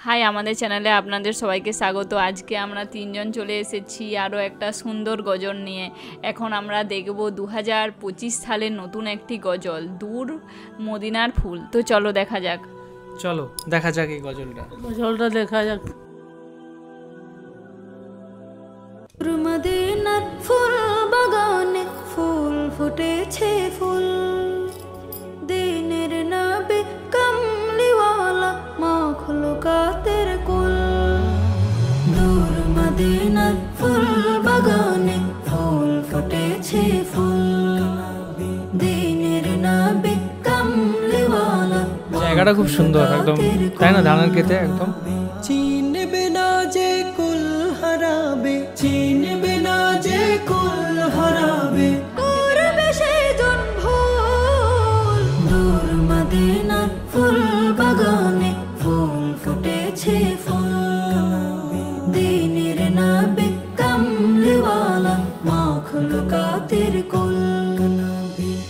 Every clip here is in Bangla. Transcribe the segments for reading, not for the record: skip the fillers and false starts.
হাই, আমাদের চ্যানেলে আপনাদের সবাইকে স্বাগত। আজকে আমরা তিনজন চলে এসেছি আরও একটা সুন্দর গজল নিয়ে। এখন আমরা দেখব 2025 সালের নতুন একটি গজল, দূর মদিনার ফুল। তো চলো দেখা যাক। চলো দেখা যাক এই গজলটা দেখা যাক। মদিনার ফুল বাগানে ফুল ফুটেছে, ফুল দিনের নবী কমলিওয়ালা মাখলুকাতের কুল। দূর মদিনার ফুল বাগানে ফুল ফুটেছে, ফুল দিনের নবী কমলিওয়ালা। জায়গাটা খুব সুন্দর একদম, তাই না? ধানের খেতে একদম। চিনবে না যে কুল হারাবে, চিনবে না যে কুল হারাবে, করবে সেজন ভুল। দূর মদিনার ফুল বাগানে ফুল ফুটেছে, ফুল দিনের নবী কমলিওয়ালা মাখলুকাতের কুল।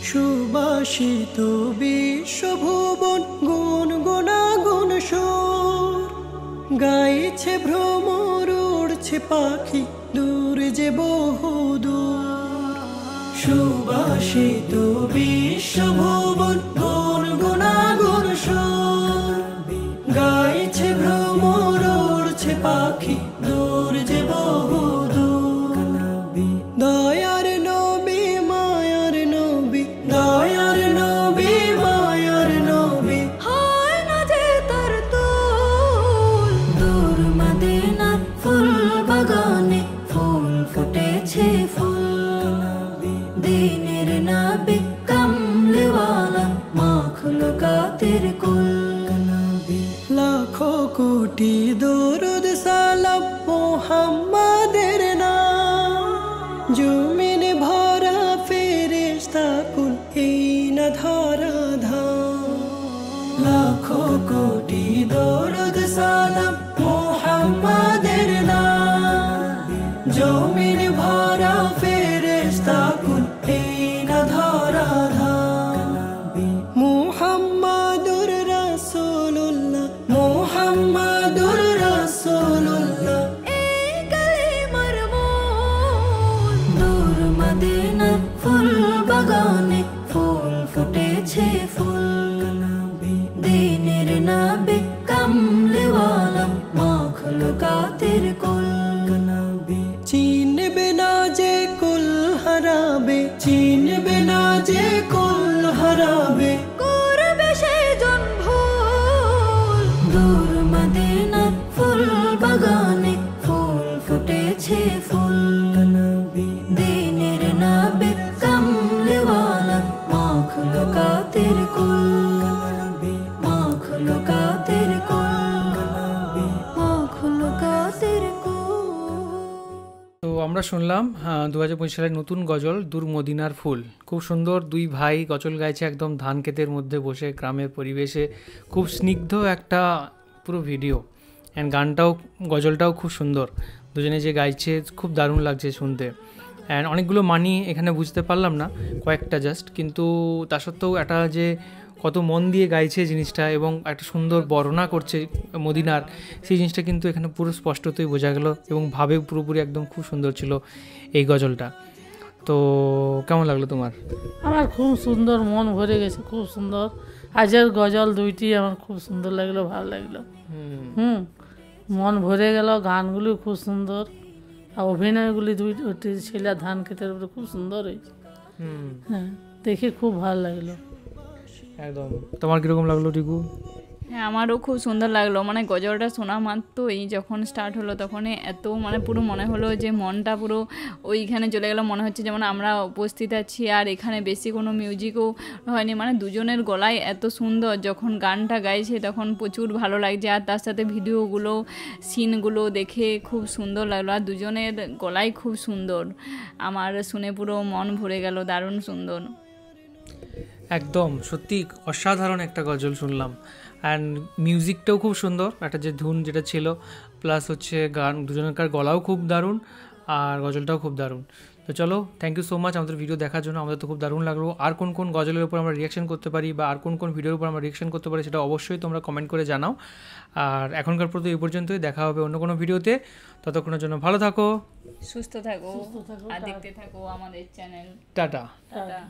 সুবাসিত বিশ্বভুবন গুণ গুণাগুণ সুর গাইছে ভ্রমর, উড়ছে পাখি দূর যে বহুদূর। সুবাসিত বিশ্বভুবন গুণ গুণাগুণ সুর গাইছে ভ্রমর, উড়ছে পাখি দূর যে বহুদূর। দয়ার নবী মায়ার নবী, দয়ার নবী মায়ার নবী, হয় না যে তার তুল। দূর মদিনার ফুল বাগানে ফুল ফুটেছে, ফুল দিনের নবী কমলিওয়ালা মাখলুকাতের কুল। লাখো কোটি দরুদ সালাম মুহাম্মাদের নাম, জমিন ভরা ফেরেশতা কুল এই না ধরা ধাম। লাখো কোটি দরুদ সালাম মুহাম্মাদের নাম, জমিন ভরা ফেরেশতা কুল এই না ধরা ধাম। মুহাম্মাদুর রাসূলুল্লাহ, মুহাম্মাদুর রাসূলুল্লাহ, এই কালিমার মূল। দূর মদিনার ফুল বাগানে ফুল ফুটেছে, ফুল দিনের নবী কমলিওয়ালা মাখলুকাতের কুল। চিনবে না যে কুল হারাবে, চিনবে না যে কুল হারাবে, করবে সেজন ভুল। দূর মদিনার ফুল বাগানে ফুল ফুটেছে, ফুল দিনের নবী কমলিওয়ালা মাখলুকাতের কুল। মাখলুকাতের কুল, মাখলুকাতের কুল। তো আমরা শুনলাম 2025 সালের নতুন গজল দূর মদিনার ফুল। খুব সুন্দর, দুই ভাই গজল গাইছে একদম ধান ক্ষেতের মধ্যে বসে, গ্রামের পরিবেশে। খুব স্নিগ্ধ একটা পুরো ভিডিও, অ্যান্ড গানটাও গজলটাও খুব সুন্দর। দুজনে যে গাইছে খুব দারুণ লাগছে শুনতে। অ্যান্ড অনেকগুলো মানি এখানে বুঝতে পারলাম না, কয়েকটা জাস্ট, কিন্তু তা সত্ত্বেও একটা যে কত মন দিয়ে গাইছে জিনিসটা এবং একটা সুন্দর বর্ণনা করছে মদিনার, সেই জিনিসটা কিন্তু এখানে পুরো স্পষ্টতই বোঝা গেল এবং ভাবে পুরোপুরি একদম খুব সুন্দর ছিল এই গজলটা। তো কেমন লাগলো তোমার? আমার খুব সুন্দর, মন ভরে গেছে, খুব সুন্দর। আজের গজল দুইটি আমার খুব সুন্দর লাগলো, ভালো লাগলো। মন ভরে গেল, গানগুলি খুব সুন্দর, আর অভিনয়গুলি দুইটি ছেলে ধান ক্ষেতের উপরে খুব সুন্দর হয়েছে। হ্যাঁ, দেখে খুব ভালো লাগলো একদম। তোমার কীরকম লাগলো টিকু? হ্যাঁ, আমারও খুব সুন্দর লাগলো। মানে গজলটা শোনা মাত্রই যখন স্টার্ট হলো তখনই এত মানে পুরো মনে হলো যে মনটা পুরো ওইখানে চলে গেল। মনে হচ্ছে যেমন আমরা উপস্থিত আছি, আর এখানে বেশি কোনো মিউজিকও হয়নি। মানে দুজনের গলায় এত সুন্দর, যখন গানটা গাইছে তখন প্রচুর ভালো লাগছে। আর তার সাথে ভিডিওগুলো, সিনগুলো দেখে খুব সুন্দর লাগলো। আর দুজনের গলায় খুব সুন্দর, আমার শুনে পুরো মন ভরে গেল, দারুণ সুন্দর। একদম সত্যি অসাধারণ একটা গজল শুনলাম। অ্যান্ড মিউজিকটাও খুব সুন্দর, একটা যে ধুন যেটা ছিল, প্লাস হচ্ছে গান, দুজনকার গলাও খুব দারুণ আর গজলটাও খুব দারুণ। তো চলো, থ্যাংক ইউ সো মাচ আমাদের ভিডিও দেখার জন্য। আমাদের তো খুব দারুণ লাগলো। আর কোন কোন গজলের উপর আমরা রিয়াকশন করতে পারি বা আর কোন কোন ভিডিওর উপর আমরা রিয়াকশন করতে পারি সেটা অবশ্যই তোমরা কমেন্ট করে জানাও। আর এখনকার পর্যন্ত এই পর্যন্তই, দেখা হবে অন্য কোনো ভিডিওতে। ততক্ষণের জন্য ভালো থাকো, সুস্থ থাকো সুস্থ থাকো, আর দেখতে থাকো আমাদের চ্যানেল। টাটা। টাটা।